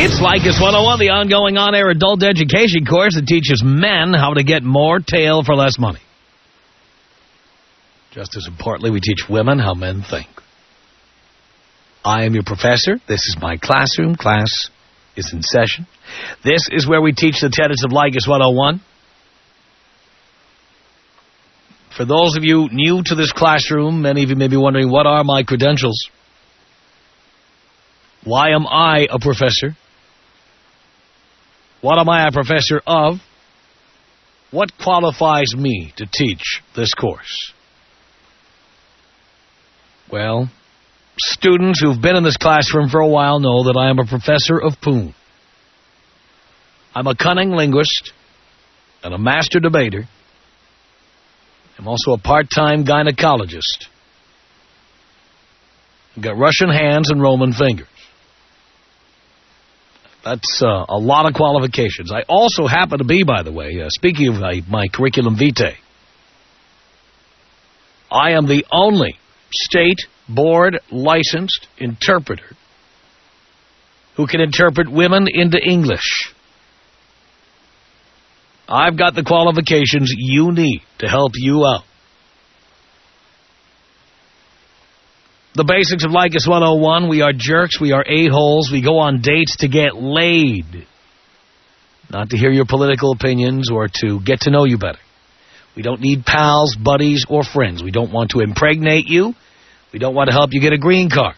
It's Leykis 101, the ongoing on-air adult education course that teaches men how to get more tail for less money. Just as importantly, we teach women how men think. I am your professor. This is my classroom. Class is in session. This is where we teach the tenets of Leykis 101. For those of you new to this classroom, many of you may be wondering, what are my credentials? Why am I a professor? What am I a professor of? What qualifies me to teach this course? Well, students who've been in this classroom for a while know that I am a professor of poon. I'm a cunning linguist and a master debater. I'm also a part-time gynecologist. I've got Russian hands and Roman fingers. That's a lot of qualifications. I also happen to be, by the way, speaking of my curriculum vitae, I am the only state board licensed interpreter who can interpret women into English. I've got the qualifications you need to help you out. The basics of Leykis 101, we are jerks, we are a-holes, we go on dates to get laid. Not to hear your political opinions or to get to know you better. We don't need pals, buddies, or friends. We don't want to impregnate you. We don't want to help you get a green card.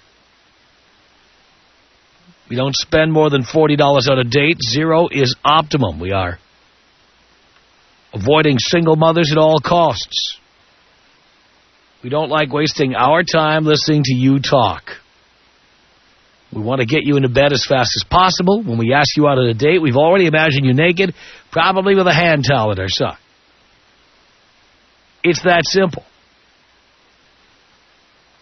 We don't spend more than $40 on a date. Zero is optimum. We are avoiding single mothers at all costs. We don't like wasting our time listening to you talk. We want to get you into bed as fast as possible. When we ask you out on a date, we've already imagined you naked, probably with a hand towel at our side. It's that simple.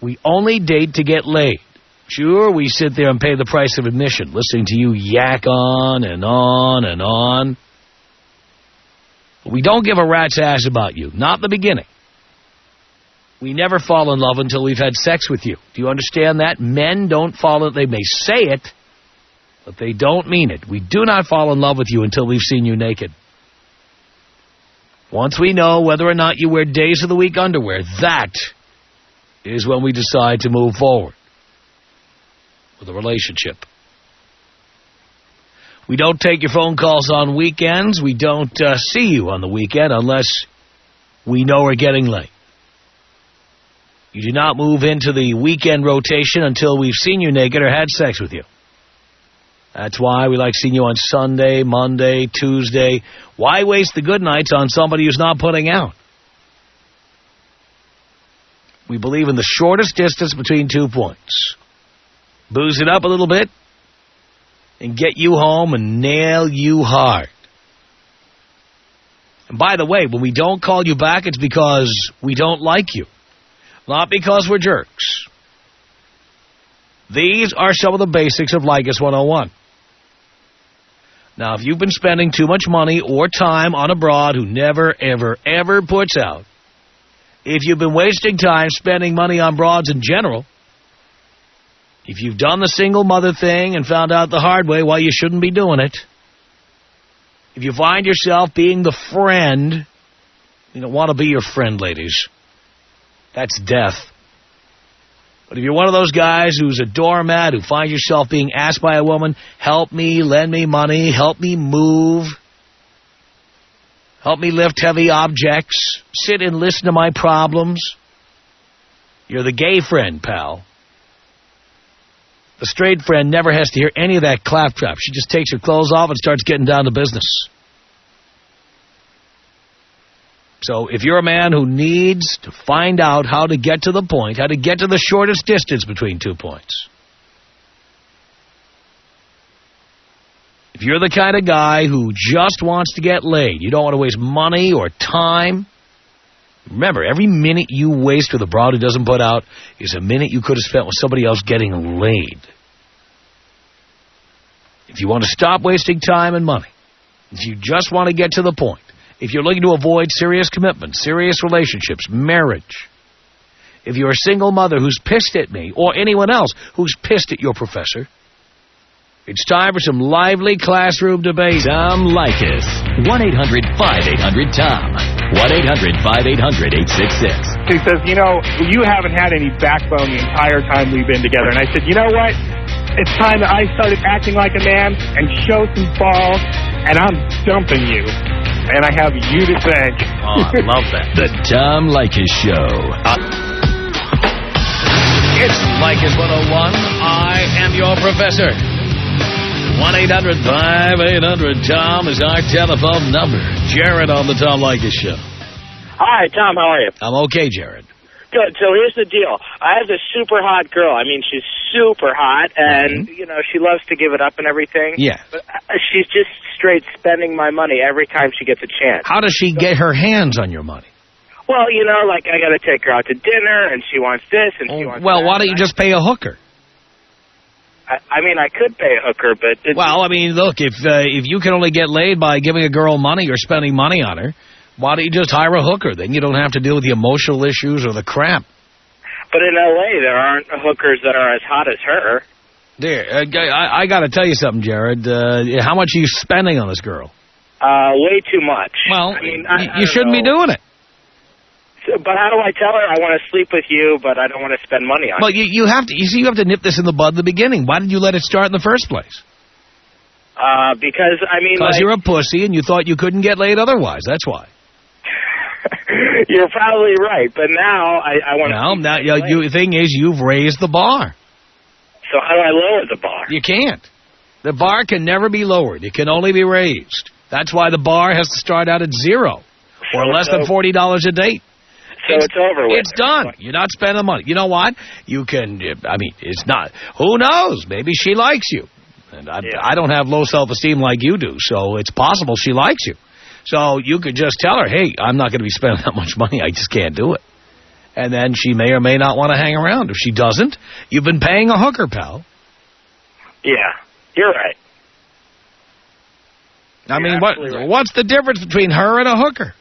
We only date to get laid. Sure, we sit there and pay the price of admission, listening to you yak on and on and on. But we don't give a rat's ass about you, not in the beginning. We never fall in love until we've had sex with you. Do you understand that? Men don't fall in love. They may say it, but they don't mean it. We do not fall in love with you until we've seen you naked. Once we know whether or not you wear days of the week underwear, that is when we decide to move forward with a relationship. We don't take your phone calls on weekends. We don't see you on the weekend unless we know we're getting late. You do not move into the weekend rotation until we've seen you naked or had sex with you. That's why we like seeing you on Sunday, Monday, Tuesday. Why waste the good nights on somebody who's not putting out? We believe in the shortest distance between 2 points. Booze it up a little bit and get you home and nail you hard. And by the way, when we don't call you back, it's because we don't like you. Not because we're jerks. These are some of the basics of Leykis 101. Now, if you've been spending too much money or time on a broad who never, ever, ever puts out, if you've been wasting time spending money on broads in general, if you've done the single mother thing and found out the hard way why you shouldn't be doing it, if you find yourself being the friend, you don't want to be your friend, ladies. That's death. But if you're one of those guys who's a doormat, who finds yourself being asked by a woman, help me, lend me money, help me move, help me lift heavy objects, sit and listen to my problems, you're the gay friend, pal. The straight friend never has to hear any of that claptrap. She just takes her clothes off and starts getting down to business. So if you're a man who needs to find out how to get to the point, how to get to the shortest distance between 2 points, if you're the kind of guy who just wants to get laid, you don't want to waste money or time, remember, every minute you waste with a broad who doesn't put out is a minute you could have spent with somebody else getting laid. If you want to stop wasting time and money, if you just want to get to the point, if you're looking to avoid serious commitment, serious relationships, marriage, if you're a single mother who's pissed at me or anyone else who's pissed at your professor, It's time for some lively classroom debate. Tom Leykis. 1-800-5800-TOM. 1-800-5800-866. He says, you know, you haven't had any backbone the entire time we've been together. And I said, you know what? It's time that I started acting like a man and show some balls, and I'm dumping you. And I have you to thank. Oh, I love that. The Tom Leykis Show. It's Leykis 101. I am your professor. 1-800-5800-TOM is our telephone number. Jared on the Tom Leykis Show. Hi, Tom. How are you? I'm okay, Jared. Good. So here's the deal. I have this super hot girl. I mean, she's super hot, and, you know, she loves to give it up and everything. Yeah. But she's just straight spending my money every time she gets a chance. How does she get her hands on your money? Well, you know, like, I got to take her out to dinner, and she wants this, and she wants well, that. why don't you just pay a hooker? I mean, I could pay a hooker, but... Well, I mean, look, if you can only get laid by giving a girl money or spending money on her, why don't you just hire a hooker? Then you don't have to deal with the emotional issues or the crap. But in L.A., there aren't hookers that are as hot as her. There, I got to tell you something, Jared. How much are you spending on this girl? Way too much. Well, I mean, you shouldn't be doing it. So, but how do I tell her I want to sleep with you, but I don't want to spend money on Well, you have to. You see, you have to nip this in the bud in the beginning. Why did you let it start in the first place? Because, I mean... Because like, you're a pussy and you thought you couldn't get laid otherwise. That's why. You're probably right, but now I want to... Well, now, the thing is, you've raised the bar. So how do I lower the bar? You can't. The bar can never be lowered. It can only be raised. That's why the bar has to start out at zero or less than $40 a date. So it's over with. It's done. You're not spending money. You know what? You can, I mean, it's not. Who knows? Maybe she likes you. And I don't have low self-esteem like you do, so it's possible she likes you. So you could just tell her, hey, I'm not going to be spending that much money. I just can't do it. And then she may or may not want to hang around. If she doesn't, you've been paying a hooker, pal. Yeah, you're right. I mean, what's the difference between her and a hooker?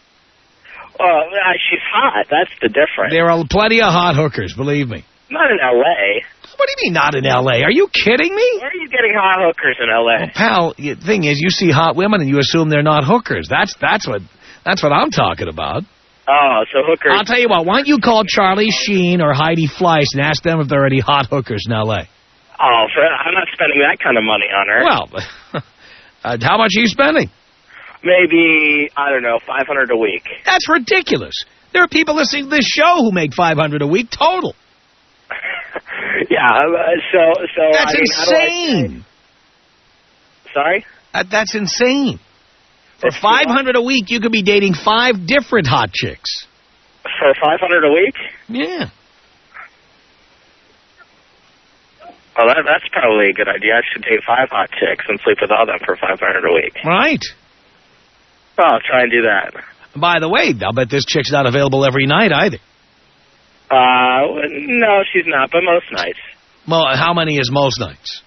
Well, she's hot. That's the difference. There are plenty of hot hookers, believe me. Not in L.A. What do you mean not in L.A.? Are you kidding me? Where are you getting hot hookers in L.A.? Well, pal, the thing is, you see hot women and you assume they're not hookers. That's what I'm talking about. Oh, so hookers... I'll tell you what, why don't you call Charlie Sheen or Heidi Fleiss and ask them if there are any hot hookers in L.A.? Oh, I'm not spending that kind of money on her. Well, how much are you spending? Maybe, I don't know, $500 a week. That's ridiculous. There are people listening to this show who make $500 a week total. Yeah, so that's I mean, insane. Sorry? That's insane. For $500 a week, you could be dating 5 different hot chicks. For $500 a week? Yeah. Oh, that's probably a good idea. I should date 5 hot chicks and sleep with all them for $500 a week. Right. Oh, I'll try and do that. By the way, I'll bet this chick's not available every night either. No, she's not, but most nights. Well, how many is most nights?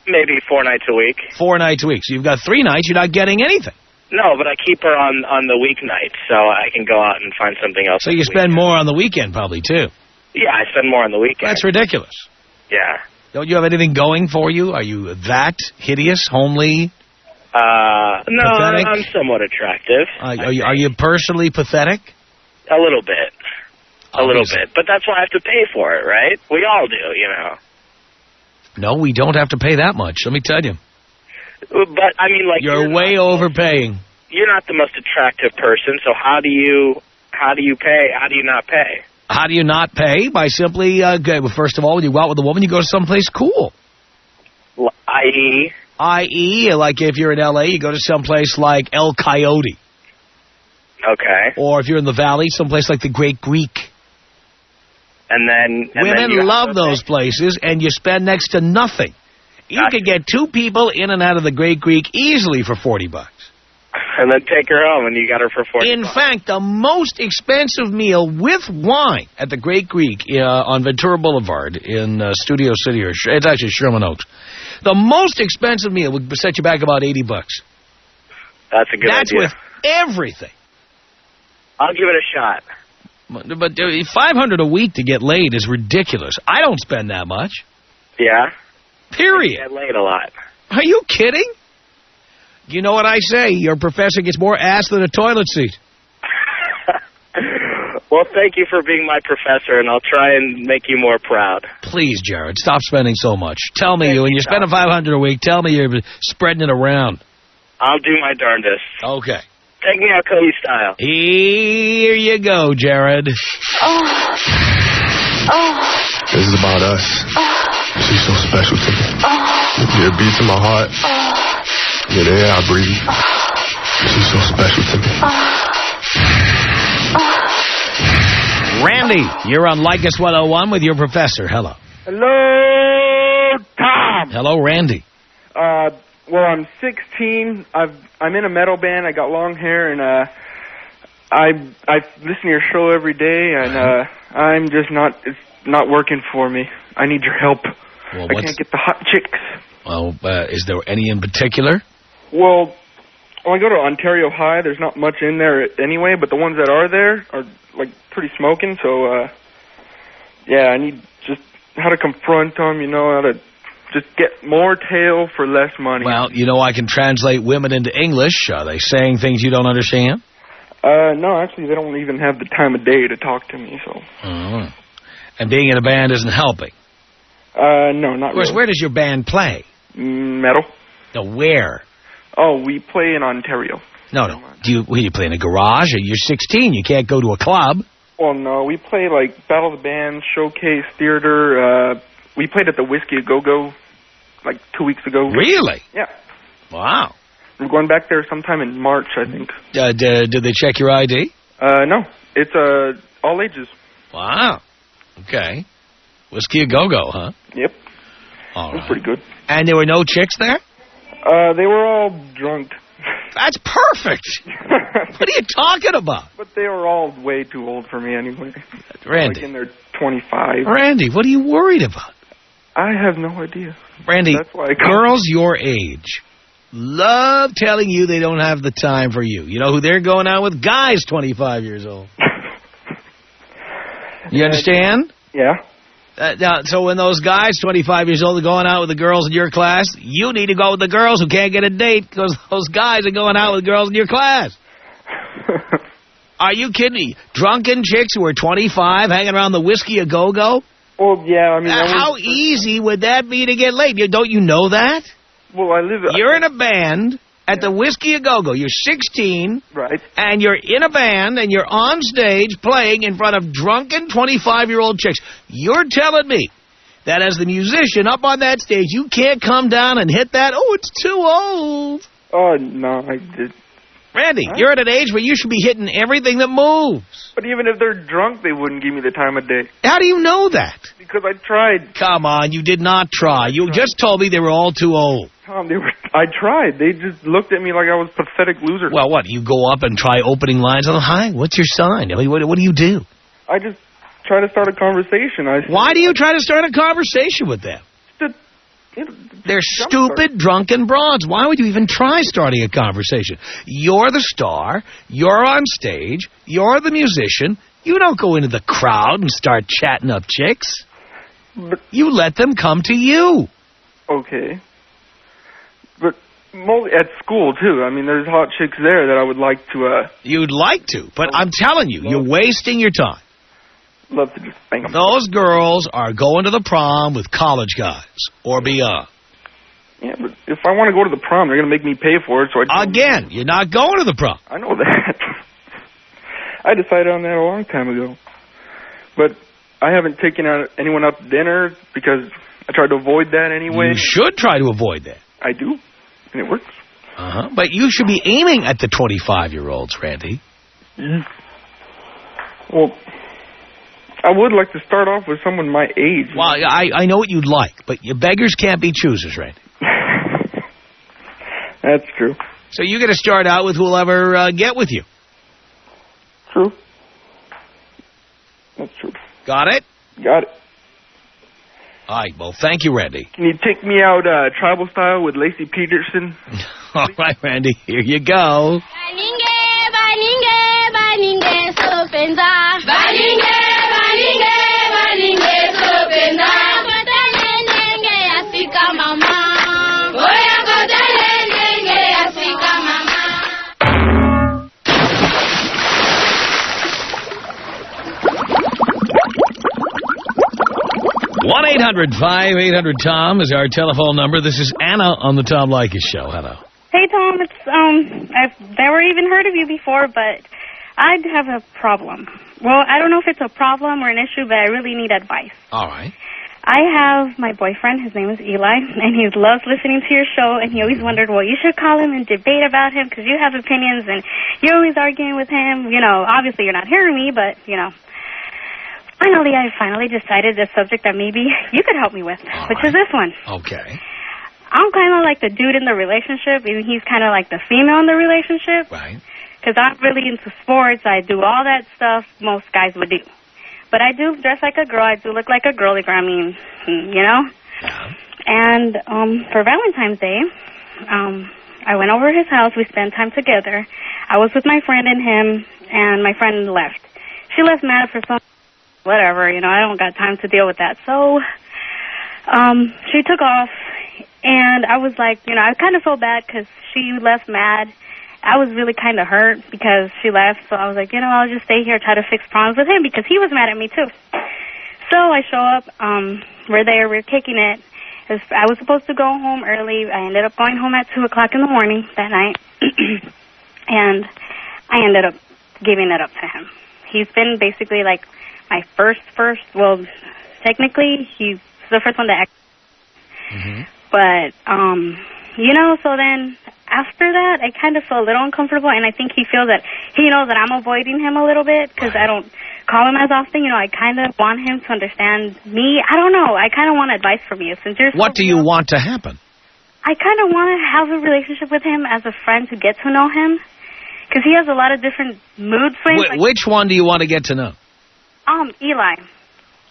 Maybe 4 nights a week. 4 nights a week. So you've got 3 nights, you're not getting anything. No, but I keep her on the weeknights, so I can go out and find something else. So you spend more on the weekend probably, too. Yeah, I spend more on the weekend. That's ridiculous. Yeah. Don't you have anything going for you? Are you that hideous, homely? No, pathetic? I'm somewhat attractive. Are you personally pathetic? A little bit. A little Obviously. bit. But that's why I have to pay for it, right? We all do, you know. No, we don't have to pay that much, let me tell you. But, I mean, like... You're way overpaying. You're not the most attractive person, so how do you pay? How do you not pay? How do you not pay? By simply, first of all, when you go out with a woman, you go to someplace cool. I.e.? I.e., like if you're in L.A., you go to someplace like El Coyote. Okay. Or if you're in the Valley, someplace like the Great Greek. And then women love those places, and you spend next to nothing. You could get 2 people in and out of the Great Greek easily for $40. And then take her home, and you got her for $40. In fact, the most expensive meal with wine at the Great Greek on Ventura Boulevard in Studio City, or it's actually Sherman Oaks. The most expensive meal would set you back about $80. That's a good idea. That's with everything. I'll give it a shot. But $500 a week to get laid is ridiculous. I don't spend that much. Yeah? Period. I get laid a lot. Are you kidding? You know what I say? Your professor gets more ass than a toilet seat. Well, thank you for being my professor, and I'll try and make you more proud. Please, Jared, stop spending so much. Tell me when you're spending $500 a week, tell me you're spreading it around. I'll do my darndest. Okay. Take me out Cody style. Here you go, Jared. This is about us. She's so special to me. You're a beat to my heart. You're the air I breathe. She's so special to me. Randy, you're on Leykis 101 with your professor. Hello. Hello, Tom. Hello, Randy. Well, I'm 16. I'm in a metal band. I got long hair, and I listen to your show every day, and I'm just not. It's not working for me. I need your help. Well, I can't get the hot chicks. Well, is there any in particular? Well, when I go to Ontario High, there's not much in there anyway, but the ones that are there are like pretty smoking. So, yeah, I need just how to confront them. You know, how to just get more tail for less money. Well, you know, I can translate women into English. Are they saying things you don't understand? No, actually, they don't even have the time of day to talk to me. So. And being in a band isn't helping. No, not Of course, really. where does your band play? Metal. No, where? Oh, we play in Ontario. No. Do you play in a garage? You're 16. You can't go to a club. Well, no, we play like Battle of the Bands, Showcase, Theater. We played at the Whiskey A Go-Go like 2 weeks ago. Really? Yeah. Wow. We're going back there sometime in March, I think. Did they check your ID? No. It's all ages. Wow. Okay. Whiskey A Go-Go, huh? Yep. All It was right. pretty good. And there were no chicks there? They were all drunk. That's perfect. What are you talking about? But they were all way too old for me anyway. Randy. Like in their 25. Randy, what are you worried about? I have no idea. Randy, That's why I come. girls your age love telling you they don't have the time for you. You know who they're going out with? Guys 25 years old. You understand? Yeah. Now, so when those guys 25 years old are going out with the girls in your class, you need to go with the girls who can't get a date because those guys are going out with girls in your class. Are you kidding me? Drunken chicks who are 25 hanging around the Whiskey A Go-Go? Well, yeah, I mean... How easy would that be to get laid? Don't you know that? Well, I live... You're in a band at the Whiskey A Go-Go. You're 16. Right. And you're in a band and you're on stage playing in front of drunken 25-year-old chicks. You're telling me that as the musician up on that stage, you can't come down and hit that? Oh, it's too old. Oh, no, I did... Randy, you're at an age where you should be hitting everything that moves. But even if they're drunk, they wouldn't give me the time of day. How do you know that? Because I tried. Come on, you did not try. You just told me they were all too old. Tom, I tried. They just looked at me like I was a pathetic loser. Well, what, you go up and try opening lines? Oh, hi, what's your sign? I mean, what do you do? I just try to start a conversation. Why do you try to start a conversation with them? They're stupid, drunken broads. Why would you even try starting a conversation? You're the star. You're on stage. You're the musician. You don't go into the crowd and start chatting up chicks. But, you let them come to you. Okay. But at school, too. I mean, there's hot chicks there that I would like to... You'd like to, but I'm telling you, you're wasting your time. Love to just bang them. Those girls are going to the prom with college guys or beyond. Yeah, but if I want to go to the prom, they're going to make me pay for it. So Again, you're not going to the prom. I know that. I decided on that a long time ago. But I haven't taken anyone out to dinner because I tried to avoid that anyway. You should try to avoid that. I do, and it works. But you should be aiming at the 25-year-olds, Randy. Well... I would like to start off with someone my age. Well, I know what you'd like, but you beggars can't be choosers, Randy. That's true. So you got to start out with who'll ever get with you. True. That's true. Got it? Got it. All right, well, thank you, Randy. Can you take me out tribal style with Lacey Peterson? All right, Randy, here you go. Mama, 1-800-5800-TOM is our telephone number. This is Anna on the Tom Leykis Show. Hello. Hey, Tom. I've never even heard of you before, but I have a problem. Well, I don't know if it's a problem or an issue, but I really need advice. All right. I have my boyfriend. His name is Eli, and he loves listening to your show, and he always wondered, well, you should call him and debate about him because you have opinions, and you're always arguing with him. You know, obviously you're not hearing me, but, you know. I finally decided the subject that maybe you could help me with, which is this one. Okay. I'm kind of like the dude in the relationship, and he's kind of like the female in the relationship. Right. Because I'm really into sports. I do all that stuff most guys would do. But I do dress like a girl. I do look like a girly girl. I mean, you know? Yeah. And for Valentine's Day, I went over to his house. We spent time together. I was with my friend and him, and my friend left. She left mad for some... whatever, you know, I don't got time to deal with that. So she took off, and I was like, you know, I kind of felt bad because she left mad. I was really kind of hurt because she left, so I was like, you know, I'll just stay here, try to fix problems with him because he was mad at me too. So I show up, we're there, we're kicking it. I was supposed to go home early. I ended up going home at 2 o'clock in the morning that night, and I ended up giving it up to him. He's been basically like my first, well, technically, he's the first one that But, you know, so then after that, I kind of feel a little uncomfortable, and I think he feels that he knows that I'm avoiding him a little bit because I don't call him as often. You know, I kind of want him to understand me. I don't know. I kind of want advice from you. Since you're What do you want to happen? I kind of want to have a relationship with him as a friend to get to know him because he has a lot of different mood swings. Which one do you want to get to know? Eli.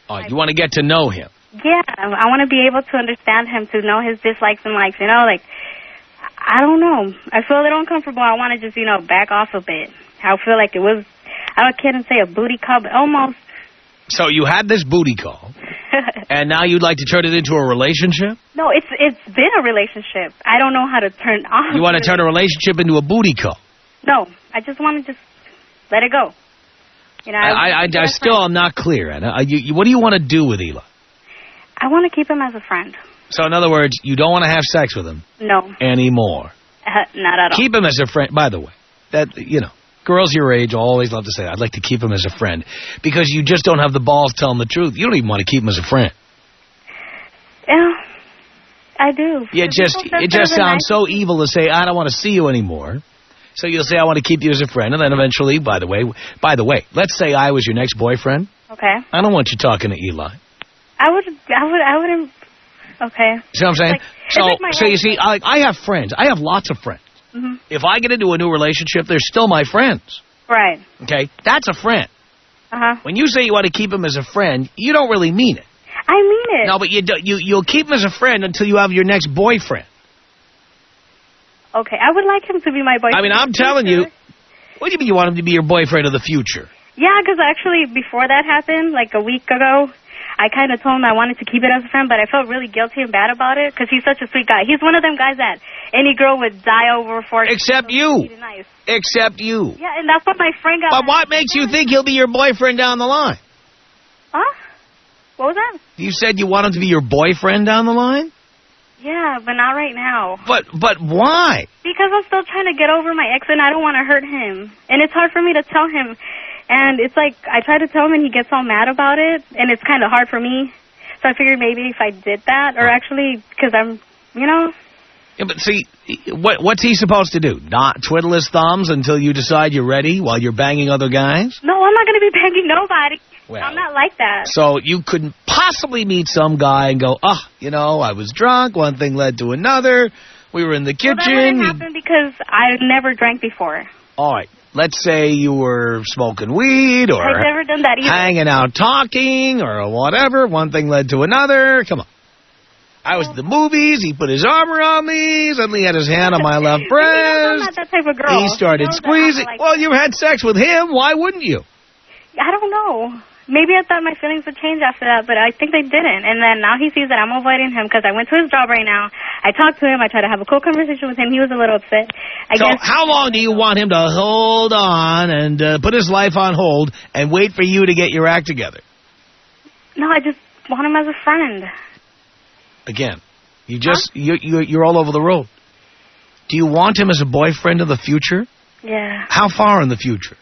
Oh, you want to get to know him? Yeah, I want to be able to understand him, to know his dislikes and likes, you know, like, I don't know. I feel a little uncomfortable. I want to just, you know, back off a bit. I feel like it was, I can't say a booty call, but almost. So you had this booty call, and now you'd like to turn it into a relationship? No, it's been a relationship. I don't know how to turn off. You want to turn a relationship into a booty call? No, I just want to just let it go. You know, I still am not clear, Anna. What do you want to do with Eli? I want to keep him as a friend. So, in other words, you don't want to have sex with him? No. Anymore? Not at all. Keep him as a friend. By the way, that, you know, girls your age always love to say, I'd like to keep him as a friend, because you just don't have the balls to tell him the truth. You don't even want to keep him as a friend. Yeah, I do. It just sounds so evil to say, I don't want to see you anymore. So you'll say, I want to keep you as a friend, and then eventually, by the way, let's say I was your next boyfriend. Okay. I don't want you talking to Eli. I wouldn't. Okay. See what I'm saying? Like so you see, I have friends. I have lots of friends. Mm-hmm. If I get into a new relationship, they're still my friends. Right. Okay? That's a friend. Uh-huh. When you say you want to keep him as a friend, you don't really mean it. I mean it. No, but you'll keep him as a friend until you have your next boyfriend. Okay, I would like him to be my boyfriend. I mean, I'm telling you. What do you mean you want him to be your boyfriend of the future? Yeah, because actually before that happened, like a week ago, I kind of told him I wanted to keep it as a friend, but I felt really guilty and bad about it because he's such a sweet guy. He's one of them guys that any girl would die over for. Except you. Nice. Except you. Yeah, and that's what my friend got. But what makes you think he'll be your boyfriend down the line? Huh? What was that? You said you want him to be your boyfriend down the line? Yeah, but not right now. But why? Because I'm still trying to get over my ex, and I don't want to hurt him. And it's hard for me to tell him. And it's like, I try to tell him, and he gets all mad about it, and it's kind of hard for me. So I figured maybe if I did that, or actually, because I'm, you know. Yeah, but see, what's he supposed to do? Not twiddle his thumbs until you decide you're ready while you're banging other guys? No, I'm not going to be banging nobody. Well, I'm not like that. So you couldn't possibly meet some guy and go, you know, I was drunk, one thing led to another, we were in the kitchen. Well, that wouldn't happen because I never drank before. All right. Let's say you were smoking weed or I've never done that either. Hanging out talking or whatever. One thing led to another. Come on. I was at the movies. He put his arm around me. Suddenly he had his hand on my left breast. I'm not that type of girl. He started squeezing. Like well, you had sex with him. Why wouldn't you? I don't know. Maybe I thought my feelings would change after that, but I think they didn't. And then now he sees that I'm avoiding him because I went to his job right now. I talked to him. I tried to have a cool conversation with him. He was a little upset. So how long do you want him to hold on and put his life on hold and wait for you to get your act together? No, want him as a friend. Again, you're all over the road. Do you want him as a boyfriend in the future? Yeah. How far in the future?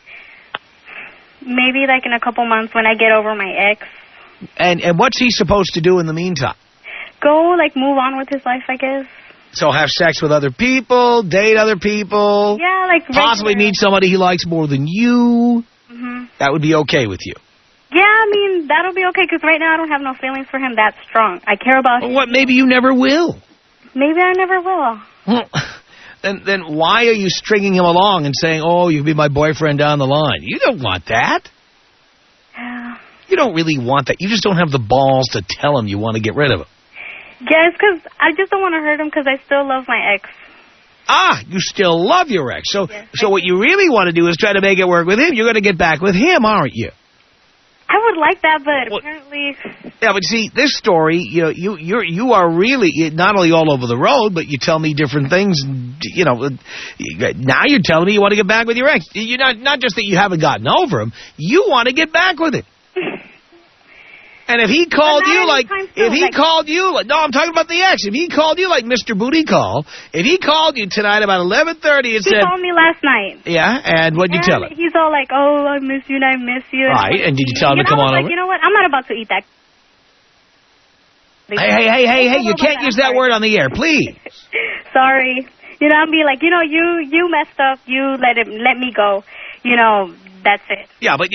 Maybe like in a couple months when I get over my ex. And what's he supposed to do in the meantime? Go, like, move on with his life, I guess. So have sex with other people, date other people. Yeah, like possibly meet somebody he likes more than you. Mm-hmm. That would be okay with you. Yeah, I mean, that'll be okay, because right now I don't have no feelings for him that strong. I care about him. What, maybe you never will. Maybe I never will. Well, then why are you stringing him along and saying, oh, you'll be my boyfriend down the line? You don't want that. You don't really want that. You just don't have the balls to tell him you want to get rid of him. Yeah, it's because I just don't want to hurt him because I still love my ex. Ah, you still love your ex. So, yes, so what you really want to do is try to make it work with him. You're going to get back with him, aren't you? I would like that, but apparently... Yeah, but see, this story, you are really not only all over the road, but you tell me different things. You know, now you're telling me you want to get back with your ex. You're not just that you haven't gotten over him. You want to get back with him. And if he called you no, I'm talking about the ex. If he called you like Mr. Booty Call, if he called you tonight about 11:30 and said... He called me last night. Yeah, and what'd you tell him? He's all like, oh, I miss you and I miss you. Right, and did you tell him to come on over? You know what? I'm not about to eat that. Hey, you can't use that word on the air, please. Sorry. You know, I'll be like, you messed up. You let me go. That's it. Yeah, but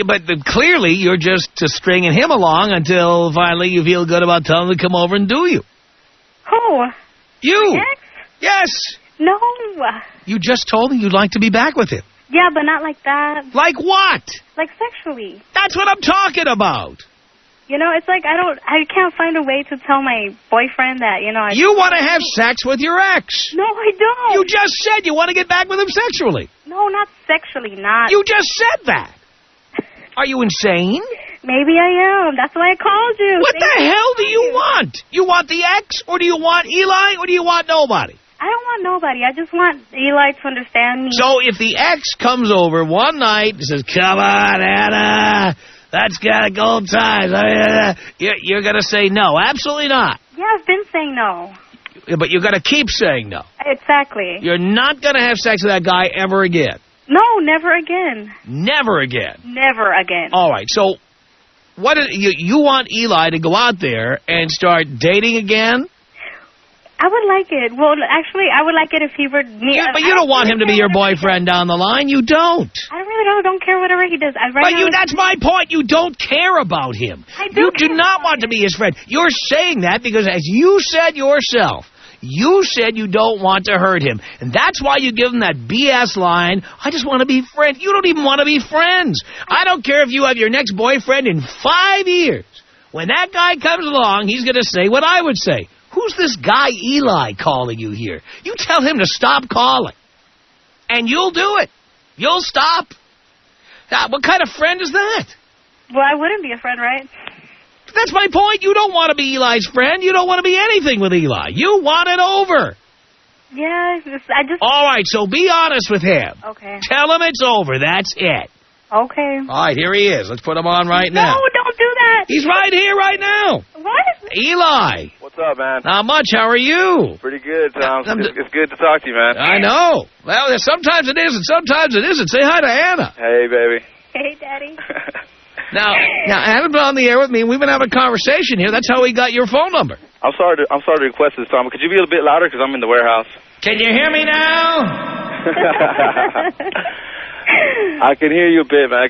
clearly you're just stringing him along until finally you feel good about telling him to come over and do you. Who? You. My ex? Yes. No. You just told me you'd like to be back with him. Yeah, but not like that. Like what? Like sexually. That's what I'm talking about. It's like I can't find a way to tell my boyfriend that, You want to have sex with your ex. No, I don't. You just said you want to get back with him sexually. No, not sexually, not. You just said that. Are you insane? Maybe I am. That's why I called you. What the hell do you want? You want the ex, or do you want Eli, or do you want nobody? I don't want nobody. I just want Eli to understand me. So if the ex comes over one night and says, come on, Anna, that's got a gold times, you're going to say no. Absolutely not. Yeah, I've been saying no. But you're going to keep saying no. Exactly. You're not going to have sex with that guy ever again. No, never again. Never again. Never again. All right, so you want Eli to go out there and start dating again? I would like it. Well, actually, I would like it if he were... Yeah, but you don't want him to be your boyfriend down the line. You don't. I really don't care whatever he does. That's my point. You don't care about him. You do not want to be his friend. You're saying that because, as you said yourself, you said you don't want to hurt him. And that's why you give him that BS line, I just want to be friends. You don't even want to be friends. I don't care if you have your next boyfriend in 5 years. When that guy comes along, he's going to say what I would say. Who's this guy Eli calling you here? You tell him to stop calling. And you'll do it. You'll stop. What kind of friend is that? Well, I wouldn't be a friend, right? That's my point. You don't want to be Eli's friend. You don't want to be anything with Eli. You want it over. Yeah, I just... All right, so be honest with him. Okay. Tell him it's over. That's it. Okay. All right, here he is. Let's put him on right now. No, don't do that. He's right here right now. What? Eli. What's up, man? Not much. How are you? Pretty good, Tom. It's good to talk to you, man. I know. Well, sometimes it is and sometimes it isn't. Say hi to Anna. Hey, baby. Hey, Daddy. Now, Anna's been on the air with me, and we've been having a conversation here. That's how we got your phone number. I'm sorry to request this, Tom. Could you be a little bit louder? Because I'm in the warehouse. Can you hear me now? I can hear you a bit, man.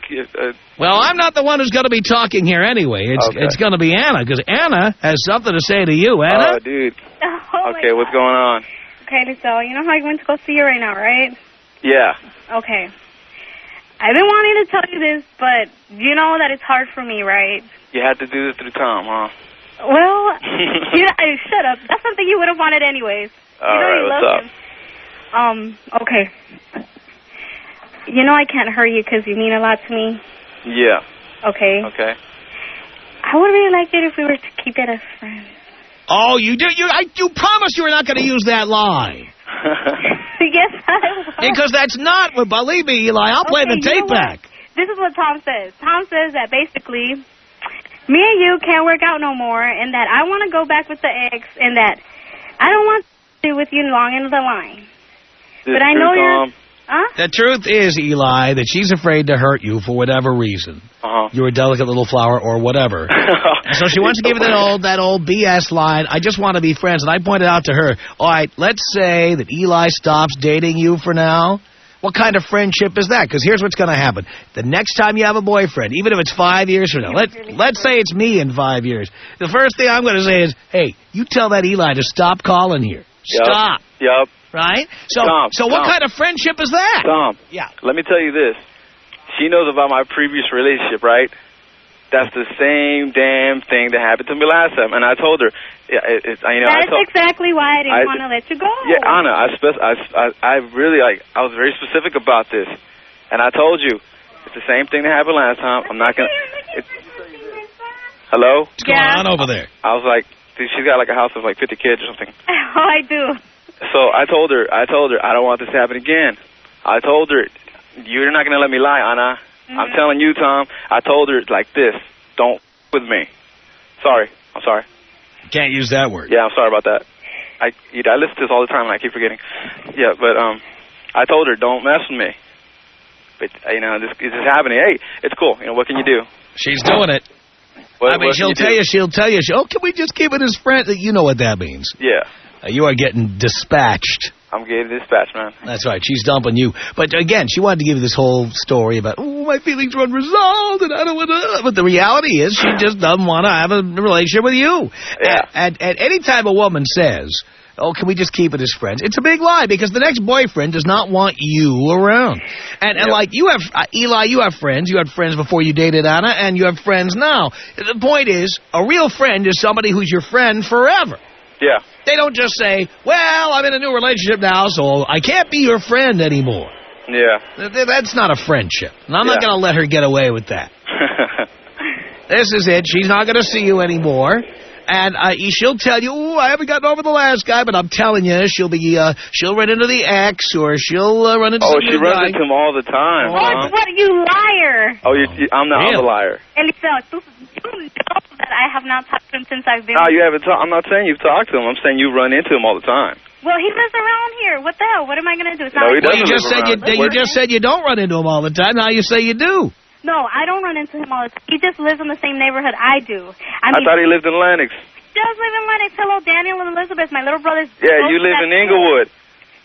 Well, I'm not the one who's going to be talking here anyway. It's going to be Anna, because Anna has something to say to you, Anna. Oh, dude. Oh, okay, what's going on? Okay, so you know how I went to go see you right now, right? Yeah. Okay. I've been wanting to tell you this, but you know that it's hard for me, right? You had to do this through Tom, huh? Well, shut up. That's something you would have wanted anyways. All right, what's up? Okay. You know I can't hurt you because you mean a lot to me. Yeah. Okay. Okay. I would really like it if we were to keep it as friends. Oh, you do? You promised you were not going to use that line. Yes, I will. Because that's not, believe me, Eli, I'll play the tape back. This is what Tom says. Tom says that basically me and you can't work out no more, and that I want to go back with the ex, and that I don't want to be with you long into the line. But I know you're... Huh? The truth is, Eli, that she's afraid to hurt you for whatever reason. You're a delicate little flower or whatever. And so she wants to give you that old BS line, I just want to be friends. And I pointed out to her, all right, let's say that Eli stops dating you for now. What kind of friendship is that? Because here's what's going to happen. The next time you have a boyfriend, even if it's 5 years from now, let's say it's me in 5 years. The first thing I'm going to say is, hey, you tell that Eli to stop calling here. Stop. Yep. Right? So Tom, what kind of friendship is that? Tom. Yeah. Let me tell you this. She knows about my previous relationship, right? That's the same damn thing that happened to me last time. And I told her, That's exactly why I didn't want to let you go. Yeah, Anna, I was very specific about this. And I told you, it's the same thing that happened last time. I'm not going to... Hello? What's going on over there? I was like, dude, she's got like a house of like 50 kids or something. Oh, I do. So I told her, I don't want this to happen again. I told her, you're not going to let me lie, Anna. I'm telling you, Tom. I told her like this, don't with me. Sorry. I'm sorry. Can't use that word. Yeah, I'm sorry about that. I listen to this all the time and I keep forgetting. Yeah, but I told her, don't mess with me. But, this is happening. Hey, it's cool. What can you do? She's doing it. She'll tell you, can we just keep it as friends? You know what that means. Yeah. You are getting dispatched. I'm getting dispatched, man. That's right. She's dumping you. But again, she wanted to give you this whole story about, my feelings were unresolved, and I don't want to. But the reality is, she just doesn't want to have a relationship with you. Yeah. And any time a woman says, can we just keep it as friends? It's a big lie, because the next boyfriend does not want you around. And like you have, Eli, you have friends. You had friends before you dated Anna, and you have friends now. The point is, a real friend is somebody who's your friend forever. Yeah. They don't just say, well, I'm in a new relationship now, so I can't be your friend anymore. Yeah. That's not a friendship. And I'm not going to let her get away with that. This is it. She's not going to see you anymore. And she'll tell you, I haven't gotten over the last guy, but I'm telling you, she'll run into the ex, or she'll run into she runs into him all the time. What, you liar. Oh, I'm a liar. Elisa, you know that I have not talked to him since I've been... No, you haven't talked. I'm not saying you've talked to him. I'm saying you run into him all the time. Well, he lives around here. What the hell? What am I going to do? It's not he doesn't you just said you don't run into him all the time. Now you say you do. No, I don't run into him all the time. He just lives in the same neighborhood I do. I thought he lived in Lennox. He does live in Lennox. Hello, Daniel and Elizabeth, my little brothers. Yeah, you live in Inglewood.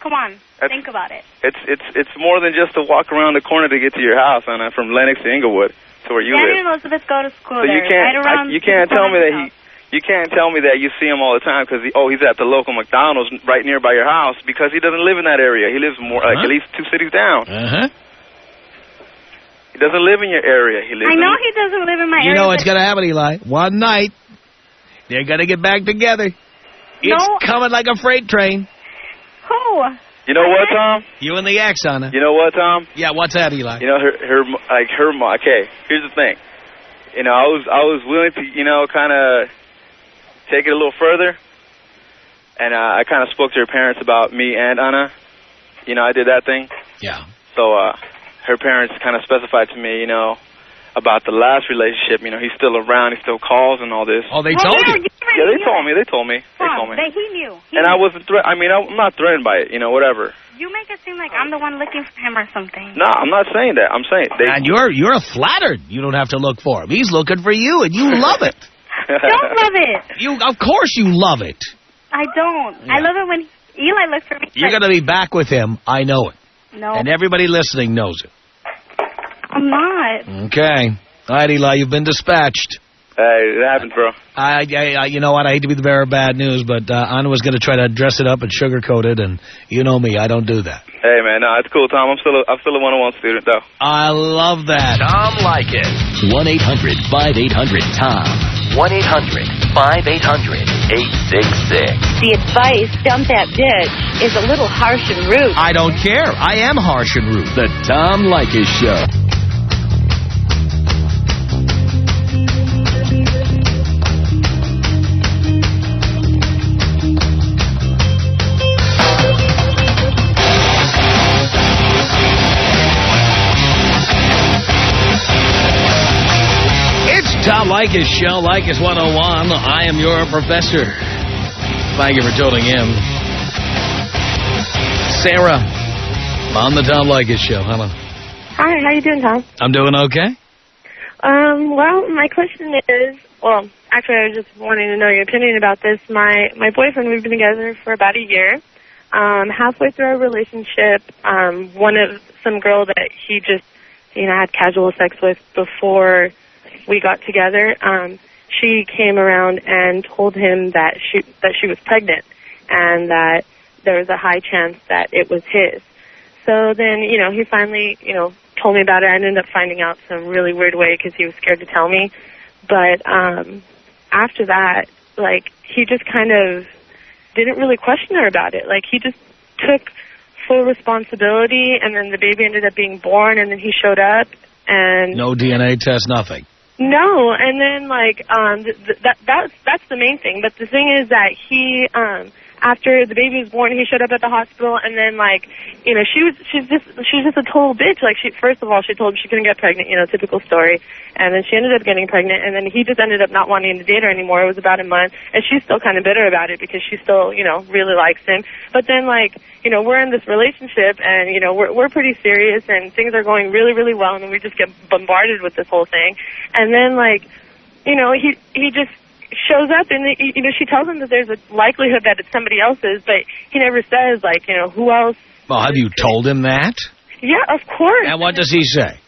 Come on, think about it. It's more than just to walk around the corner to get to your house, Anna, from Lennox to Inglewood, to where you live. Daniel and Elizabeth go to school so there. You can't tell me that you can't tell me that you see him all the time because he's at the local McDonald's right nearby your house, because he doesn't live in that area. He lives more at least 2 cities down. He doesn't live in your area. He lives. I know he doesn't live in my area. You know what's going to happen, Eli? One night, they're going to get back together. It's coming like a freight train. Who? You know what, Tom? You and the ex, Anna. You know what, Tom? Yeah, what's that, Eli? You know, her mom. Okay, here's the thing. I was willing to, kind of take it a little further, and I kind of spoke to her parents about me and Anna. I did that thing. Yeah. So, her parents kind of specified to me, about the last relationship. He's still around. He still calls and all this. Oh, they told you? Yeah, they told me. They told me. He knew. And I wasn't I'm not threatened by it. Whatever. You make it seem like I'm the one looking for him or something. No, I'm not saying that. I'm saying and you're flattered. You don't have to look for him. He's looking for you, and you love it. Don't love it. Of course you love it. I don't. Yeah. I love it when Eli looks for me. You're going to be back with him. I know it. No. And everybody listening knows it. I'm not. Okay. All right, Eli, you've been dispatched. Hey, it happens, bro. You know what? I hate to be the bearer of bad news, but Anna was going to try to dress it up and sugarcoat it, and you know me, I don't do that. Hey, man, no, it's cool, Tom. I'm still a 101 student, though. I love that. Tom Leykis. 1-800-5800-TOM. 1-800-5800-866. The advice, dump that bitch, is a little harsh and rude. I don't care. I am harsh and rude. The Tom Leykis Show. Tom Leykis Show, Leykis 101. I am your professor. Thank you for tuning in. Sarah, on the Tom Leykis Show. Hello. Hi, how you doing, Tom? I'm doing okay. Well, my question is, actually, I was just wanting to know your opinion about this. My boyfriend, we've been together for about a year. Halfway through our relationship, some girl that he just, had casual sex with before we got together, she came around and told him that she was pregnant and that there was a high chance that it was his. So then, he finally, told me about it. I ended up finding out some really weird way because he was scared to tell me. But after that, he just kind of didn't really question her about it. He just took full responsibility, and then the baby ended up being born, and then he showed up. And no DNA test, nothing. No, and then, that's the main thing. But the thing is that he... after the baby was born, he showed up at the hospital, and then, she's just a total bitch. First of all, she told him she couldn't get pregnant, typical story. And then she ended up getting pregnant, and then he just ended up not wanting to date her anymore. It was about a month, and she's still kind of bitter about it because she still, really likes him. But then, we're in this relationship, and, we're pretty serious, and things are going really, really well, and then we just get bombarded with this whole thing. And then, he just shows up, and she tells him that there's a likelihood that it's somebody else's, but he never says who else. Well, have you told him that? Yeah, of course. And what does he say?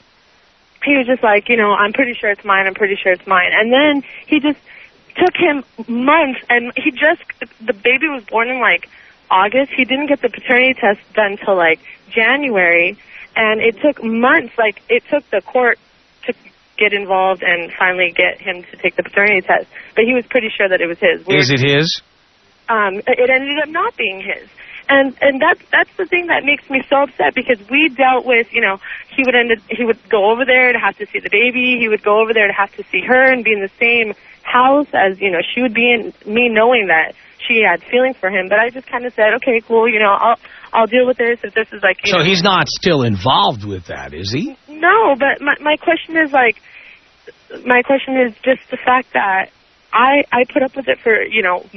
He was just I'm pretty sure it's mine, I'm pretty sure it's mine. And then he just took him months, and the baby was born in August. He didn't get the paternity test done till January, and it took months. It took the court to get involved and finally get him to take the paternity test. But he was pretty sure that it was his. Is it his? It ended up not being his. And that's the thing that makes me so upset, because we dealt with, he would go over there to have to see the baby. He would go over there to have to see her and be in the same house as, she would be in, me knowing that she had feelings for him. But I just kind of said, okay, cool, I'll deal with this if this is So he's not still involved with that, is he? No, but my question is just the fact that I put up with it for,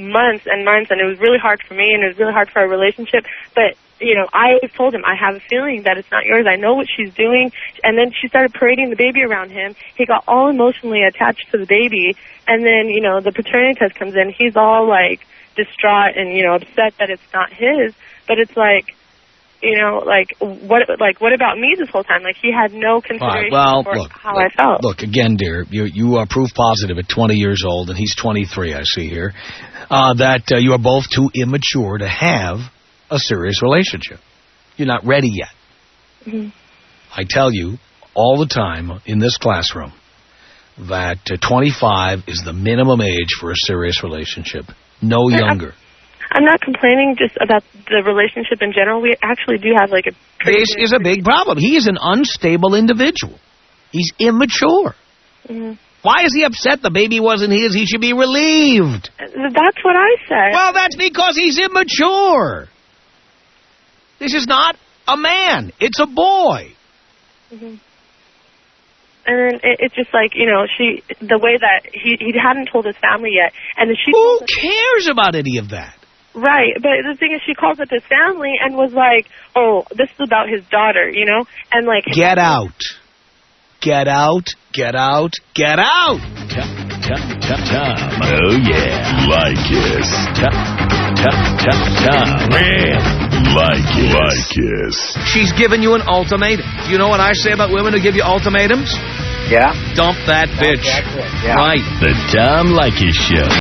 months and months, and it was really hard for me, and it was really hard for our relationship. But, I always told him, I have a feeling that it's not yours. I know what she's doing. And then she started parading the baby around him. He got all emotionally attached to the baby. And then, the paternity test comes in. He's all, distraught and, upset that it's not his. But it's what about me this whole time? He had no consideration for how I felt. Look, again, dear, you are proof positive at 20 years old, and he's 23, I see here, that you are both too immature to have a serious relationship. You're not ready yet. Mm-hmm. I tell you all the time in this classroom that 25 is the minimum age for a serious relationship. No younger. I'm not complaining just about the relationship in general. We actually do have a... This is a big problem. He is an unstable individual. He's immature. Mm-hmm. Why is he upset the baby wasn't his? He should be relieved. That's what I said. Well, that's because he's immature. This is not a man. It's a boy. Mm-hmm. And then it's just the way that he hadn't told his family yet. And then Who cares about any of that? Right, but the thing is, she calls up his family and was like, oh, this is about his daughter, And Get out. Get out. Get out. Get out. Tom. Oh, yeah. Leykis. Tom. Leykis. She's giving you an ultimatum. Do you know what I say about women who give you ultimatums? Yeah. Dump that bitch. Yeah. Right. The Tom Leykis Show.